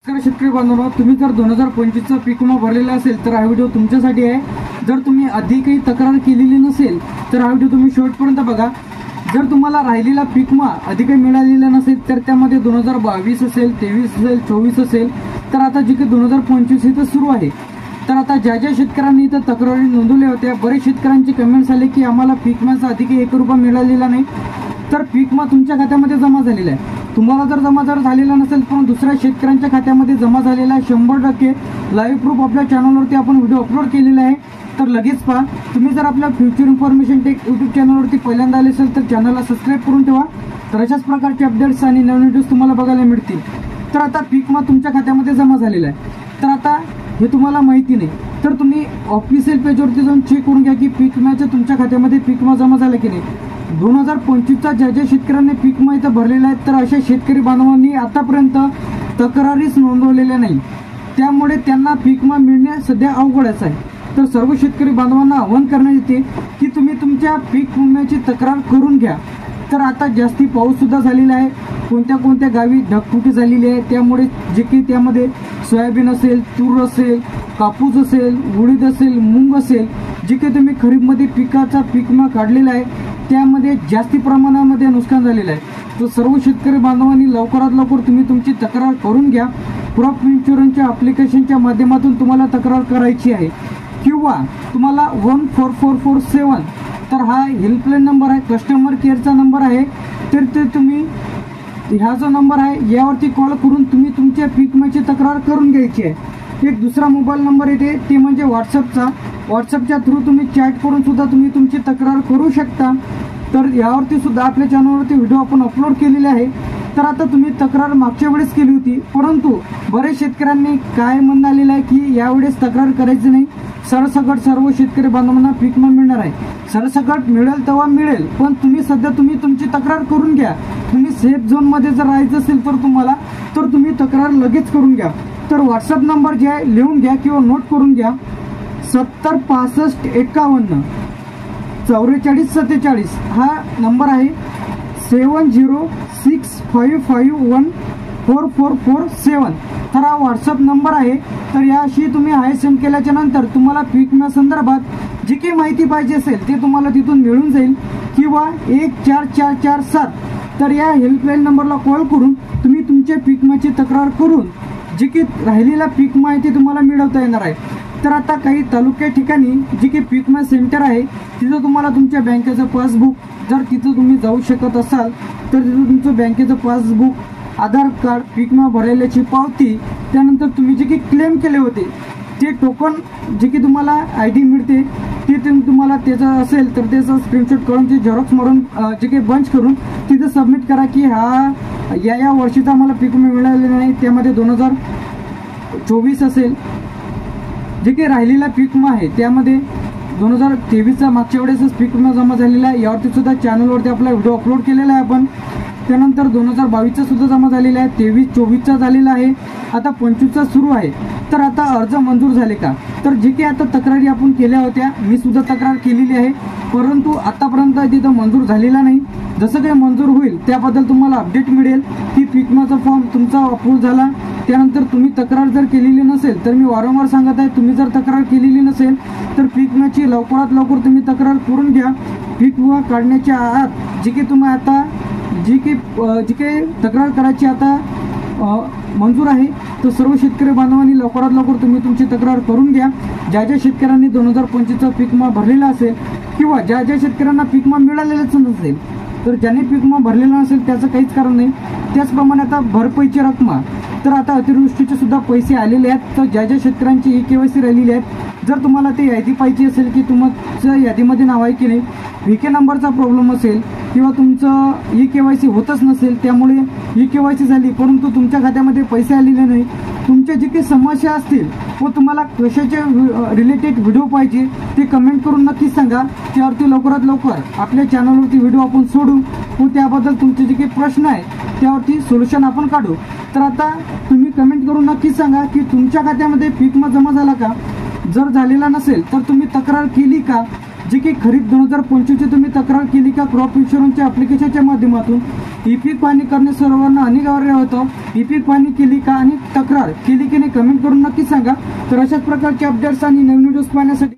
नमस्कार शेतकरी बांधवांनो, तुम्ही जर 2025चा पीक विमा भरलेला असेल तर हा व्हिडिओ तुमच्यासाठी आहे। जर तुम्ही आधी काही तक्रार केलेली नसेल तर हा व्हिडिओ तुम्ही शेवटपर्यंत बघा। जर तुम्हाला राहिलेला पीक विमा आधी काही मिळालेला नसेल तर त्यामध्ये 2022 असेल, 23 असेल, 24 असेल, तर आता जे काही 2025 इथं सुरू आहे, तर आता ज्या ज्या शेतकऱ्यांनी इथं तक्रारी नोंदवल्या होत्या, बरेच शेतकऱ्यांची कमेंट्स आले की आम्हाला पीक विम्याचा आधी काही 1 रुपया मिळालेला नाही, तर पीक विमा तुमच्या खात्यामध्ये जमा झालेला आहे। तुम्हाला जर जमा झालेला नसेल पण दुसऱ्या शेतकऱ्यांच्या खात्यामध्ये जमा झालेला आहे, 100% लाईव्ह प्रूफ आपल्या चॅनलवरती आपण व्हिडिओ अपलोड केलेला आहे, तर लगेच पहा। तुम्ही जर आपल्या फ्युचर इन्फॉर्मेशन टेक यूट्यूब चॅनलवरती पहिल्यांदा आले असेल तर चॅनलला सबस्क्राईब करून ठेवा, तर अशाच प्रकारचे अपडेट्स आणि नवीन व्हिडिओज तुम्हाला बघायला मिळतील। तर आता पीक विमा तुमच्या खात्यामध्ये जमा झालेला आहे, तर आता हे तुम्हाला माहिती नाही तर तुम्ही ऑफिशियल पेजवरती जाऊन चेक करून घ्या की पीक विम्याच्या तुमच्या खात्यामध्ये पीक विमा जमा झाला की नाही। 2025चा ज्या ज्या शेतकऱ्यांनी पीक विमा इथं भरलेला आहे तर अशा शेतकरी बांधवांनी आतापर्यंत तक्रारीच नोंदवलेल्या नाही, त्यामुळे त्यांना पीक विमा मिळणे सध्या अवघडच आहे। तर सर्व शेतकरी बांधवांना आवाहन करण्यात येते की तुम्ही तुमच्या पीक विम्याची तक्रार करून घ्या। तर आता जास्ती पाऊस सुद्धा झालेला आहे, कोणत्या कोणत्या गावी ढगफुटी झालेली आहे, त्यामुळे जे काही त्यामध्ये सोयाबीन असेल, तूर असेल, कापूस असेल, उडीद असेल, मूग असेल, जे काही तुम्ही खरीपमध्ये पिकाचा पीक विमा काढलेला आहे त्यामध्ये जास्ती प्रमाणामध्ये नुकसान झालेलं आहे। तर सर्व शेतकरी बांधवांनी लवकरात लवकर तुम्ही तुमची तक्रार करून घ्या। क्रॉप इन्शुरन्सच्या ॲप्लिकेशनच्या माध्यमातून तुम्हाला तक्रार करायची आहे, किंवा तुम्हाला 14447 तर हा हेल्पलाईन नंबर आहे, कस्टमर केअरचा नंबर आहे, तर ते तुम्ही ह्या जो नंबर आहे यावरती कॉल करून तुम्ही तुमच्या पीक विम्याची तक्रार करून घ्यायची आहे। एक दुसरा मोबाईल नंबर येते ते म्हणजे व्हॉट्सअपच्या थ्रू तुम्ही चॅट करून सुद्धा तुम्ही तुमची तक्रार करू शकता। तर यावरती सुद्धा आपल्या चॅनलवरती व्हिडिओ आपण अपलोड केलेले आहे। तर आता तुम्ही तक्रार मागच्या वेळेस केली होती, परंतु बरेच शेतकऱ्यांनी काय म्हणणं आलेलं आहे की यावेळेस तक्रार करायची नाही, सरसकट सर्व शेतकरी बांधवांना पीक विमा मिळणार आहे। सरसकट मिळेल तेव्हा मिळेल, पण तुम्ही सध्या तुमची तक्रार करून घ्या। तुम्ही सेफ झोनमध्ये जर राहायचं असेल तर तुम्हाला तुम्ही तक्रार लगेच करून घ्या। तर व्हॉट्सअप नंबर जे आहे लिहून घ्या किंवा नोट करून घ्या, 706551 4447 हा नंबर आहे, 7065514447 तर हा व्हॉट्सअप नंबर आहे। तर याशी तुम्ही हाय सेंड केल्याच्या नंतर तुम्हाला पीक विम्या संदर्भात जी काही माहिती पाहिजे असेल ते तुम्हाला तिथून मिळून जाईल, किंवा 14447 तर या हेल्पलाईन नंबरला कॉल करून तुम्ही तुमच्या पीक विम्याची तक्रार करून जी काही राहिलेला पीक विमा आहे ते तुम्हाला मिळवता येणार आहे। तर आता काही तालुक्या ठिकाणी जी काही पीक विमा सेंटर आहे तिथं तुम्हाला तुमच्या बँकेचं पासबुक, जर तिथं तुम्ही जाऊ शकत असाल तर तिथं तुमचं बँकेचं पासबुक, आधार कार्ड, पीक विमा भरलेल्याची पावती, त्यानंतर तुम्ही जे काही क्लेम केले होते ते टोकन जे की तुम्हाला ID मिळते ते तुम्हाला त्याचं असेल तर त्याचा स्क्रीनशॉट करून ते झेरॉक्स मारून जे काही बंच करून तिथं सबमिट करा की हा या वर्षीचा मला पीक विमा मिळालेला नाही, त्यामध्ये 2024 असेल जे काही राहिलेला पीक विमा आहे त्यामध्ये 2023चा मागच्या वेळेसच पीक विमा जमा झालेला आहे, यावरती सुद्धा चॅनलवरती आपला व्हिडिओ अपलोड केलेला आहे आपण। त्यानंतर 2022चा सुद्धा जमा झालेला आहे, 23-24चा झालेला आहे, आता 25चा सुरू आहे। तर आता अर्ज मंजूर झाले का, तर जे काही आता तक्रारी आपण केल्या होत्या, मी सुद्धा तक्रार केलेली आहे, परंतु आतापर्यंत तिथं मंजूर झालेला नाही। जसं काही मंजूर होईल त्याबद्दल तुम्हाला अपडेट मिळेल की पीक विमाचा फॉर्म तुमचा अप्रूव्ह झाला। त्यानंतर तुम्ही तक्रार जर केलेली नसेल तर मी वारंवार सांगत आहे, तुम्ही जर तक्रार केलेली नसेल तर पीक विम्याची लवकरात लवकर तुम्ही तक्रार करून घ्या। पीक विमा काढण्याच्या आत जी काही तुम्ही आता जी काही तक्रार करायची आता मंजूर आहे, तर सर्व शेतकरी बांधवांनी लवकरात लवकर तुम्ही तुमची तक्रार करून घ्या। ज्या ज्या शेतकऱ्यांनी 2025चा पीक विमा भरलेला असेल किंवा ज्या ज्या शेतकऱ्यांना पीक विमा मिळालेलाच नसेल, तर ज्यांनी पीक विमा भरलेला नसेल त्याचं काहीच कारण नाही। त्याचप्रमाणे आता भरपाईची रक्कम, तर आता अतिवृष्टीचे सुद्धा पैसे आलेले आहेत, तर ज्या ज्या शेतकऱ्यांची EKYC राहिलेली आहेत, जर तुम्हाला ते यादी पाहिजे असेल की तुमचं यादीमध्ये नाव आहे की नाही, VK नंबरचा प्रॉब्लेम असेल किंवा तुमचं EKYC होतच नसेल, त्यामुळे EKYC झाली परंतु तुमच्या खात्यामध्ये पैसे आलेले नाही, तुमच्या जे काही समस्या असतील व तुम्हाला कशाचे रिलेटेड व्हिडिओ पाहिजे ते कमेंट करून नक्कीच सांगा, त्यावरती लवकरात लवकर आपल्या चॅनलवरती व्हिडिओ आपण सोडू व त्याबद्दल तुमचे जे काही प्रश्न आहे त्यावरती सोल्युशन आपण काढू। तर आता तुम्ही कमेंट करून नक्कीच सांगा की तुमच्या खात्यामध्ये पीक विमा जमा झाला का, जर झालेला नसेल तर तुम्ही तक्रार केली का, जे की खरीप 2025ची तुम्ही तक्रार केली का क्रॉप इन्शुरन्सच्या ॲप्लिकेशनच्या माध्यमातून। पीक पाहणी करणे सर्वांना अनिवार्य होतं, पीक पाहणी केली का आणि तक्रार कमेंट करून नक्की सांगा. तर अशाच प्रकारचे अपडेट्स आणि नवीन व्हिडिओज पाहण्यासाठी